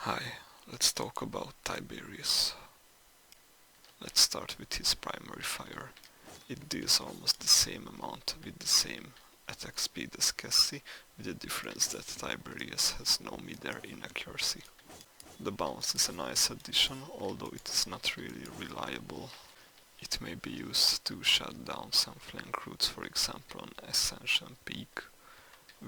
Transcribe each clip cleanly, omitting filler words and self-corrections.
Hi, let's talk about Tiberius. Let's start with his primary fire. It deals almost the same amount with the same attack speed as Cassie, with the difference that Tiberius has no mid-air inaccuracy. The bounce is a nice addition, although it is not really reliable. It may be used to shut down some flank routes, for example on Ascension Peak,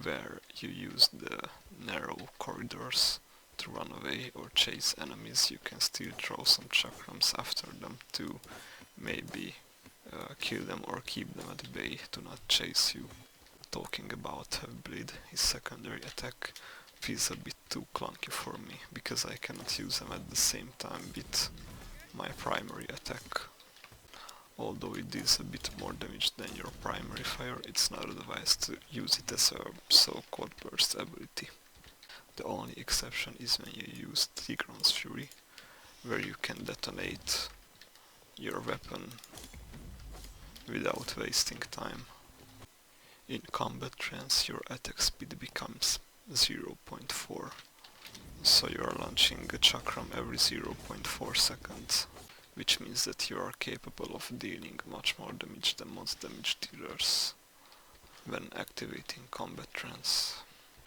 where you use the narrow corridors to run away or chase enemies. You can still throw some chakrams after them to maybe kill them or keep them at bay to not chase you. Talking about Heavy his secondary attack feels a bit too clunky for me, because I cannot use them at the same time with my primary attack. Although it deals a bit more damage than your primary fire, it's not advised to use it as a so-called burst ability. The only exception is when you use Tigron's Fury, where you can detonate your weapon without wasting time. In combat trance your attack speed becomes 0.4, so you are launching a chakram every 0.4 seconds, which means that you are capable of dealing much more damage than most damage dealers when activating combat trance.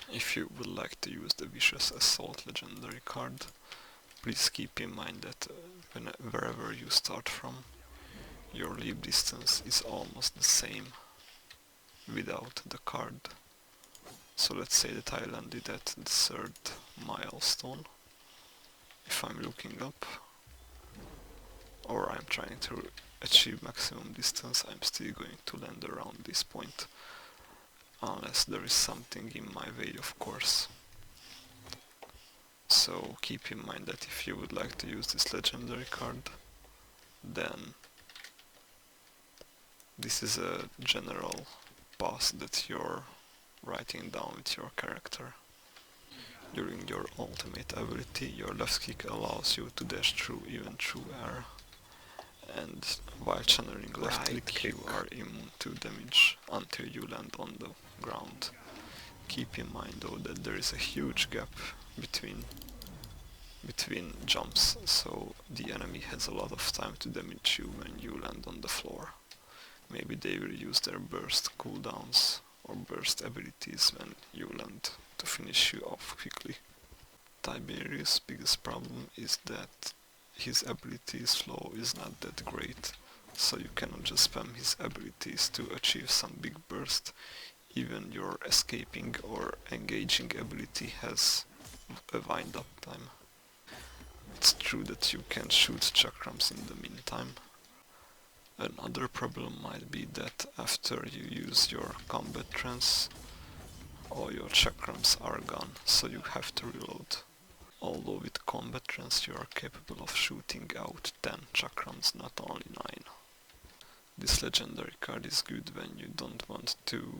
If you would like to use the Vicious Assault legendary card, please keep in mind that wherever you start from, your leap distance is almost the same without the card. So let's say that I landed at the third milestone. If I'm looking up, or I'm trying to achieve maximum distance, I'm still going to land around this point, unless there is something in my way, of course. So keep in mind that if you would like to use this legendary card, then this is a general path that you're writing down with your character. During your ultimate ability, your left click allows you to dash through even through air, and while channeling left click you are immune to damage until you land on the ground. Keep in mind though that there is a huge gap between jumps, so the enemy has a lot of time to damage you when you land on the floor. Maybe they will use their burst cooldowns or burst abilities when you land to finish you off quickly. Tiberius' biggest problem is that his abilities flow is not that great, so you cannot just spam his abilities to achieve some big burst. Even your escaping or engaging ability has a wind up time. It's true that you can shoot chakrams in the meantime. Another problem might be that after you use your combat trance, all your chakrams are gone, so you have to reload. Although with combat trance you are capable of shooting out 10 chakrams, not only 9. This legendary card is good when you don't want to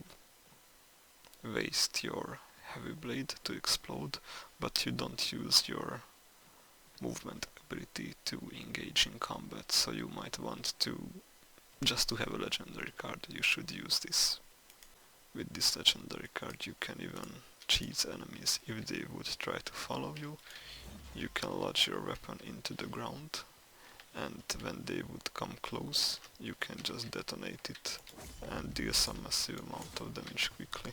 waste your heavy blade to explode, but you don't use your movement ability to engage in combat, so you might want to, just to have a legendary card, you should use this. With this legendary card you can even cheese enemies. If they would try to follow you, you can lodge your weapon into the ground, and when they would come close, you can just detonate it and deal some massive amount of damage quickly.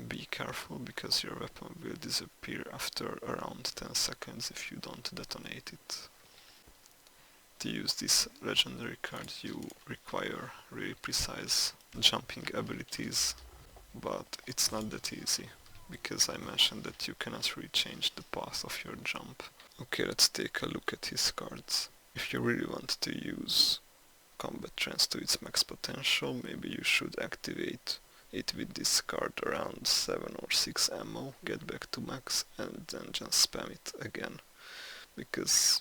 Be careful, because your weapon will disappear after around 10 seconds if you don't detonate it. To use this legendary card you require really precise jumping abilities, but it's not that easy, because I mentioned that you cannot really change the path of your jump. Okay, let's take a look at his cards. If you really want to use combat trance to its max potential, maybe you should activate it with this card around 7 or 6 ammo, get back to max, and then just spam it again, because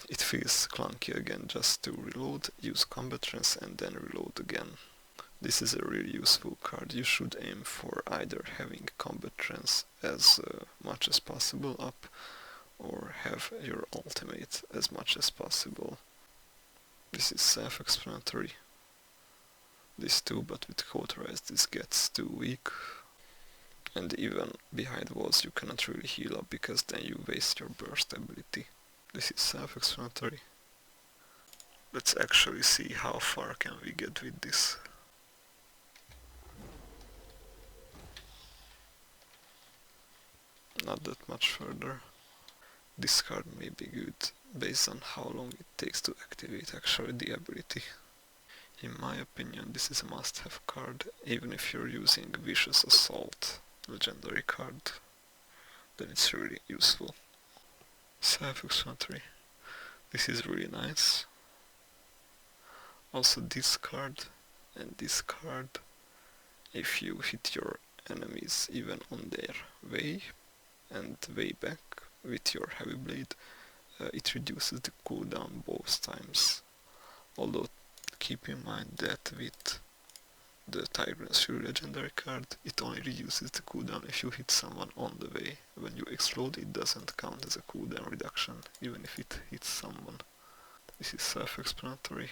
it feels clunky again just to reload, use combat trance and then reload again. This is a really useful card. You should aim for either having combat trance as much as possible up, or have your ultimate as much as possible. This is self-explanatory. This too, but with cauterized this gets too weak. And even behind walls you cannot really heal up because then you waste your burst ability. This is self-explanatory. Let's actually see how far can we get with this. Not that much further. This card may be good based on how long it takes to activate actually the ability. In my opinion, this is a must-have card, even if you're using Vicious Assault legendary card, then it's really useful. Self-explanatory. This is really nice. Also this card and this card, if you hit your enemies even on their way and way back with your heavy blade, it reduces the cooldown both times. Although keep in mind that with the Tyrant's Fury legendary card, it only reduces the cooldown if you hit someone on the way. When you explode, it doesn't count as a cooldown reduction, even if it hits someone. This is self-explanatory.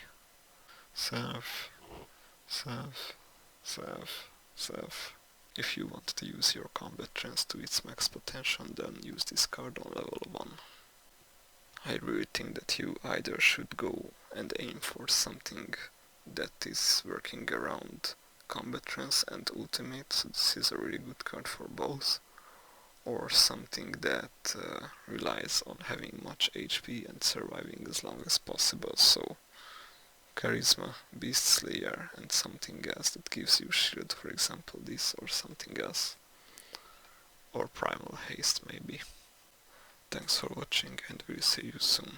Self. If you want to use your combat trance to its max potential, then use this card on level 1. I really think that you either should go and aim for something that is working around combat trance and ultimate, so this is a really good card for both, or something that relies on having much HP and surviving as long as possible, so Charisma, Beast Slayer and something else that gives you shield, for example this, or something else. Or Primal Haste maybe. Thanks for watching and we'll see you soon.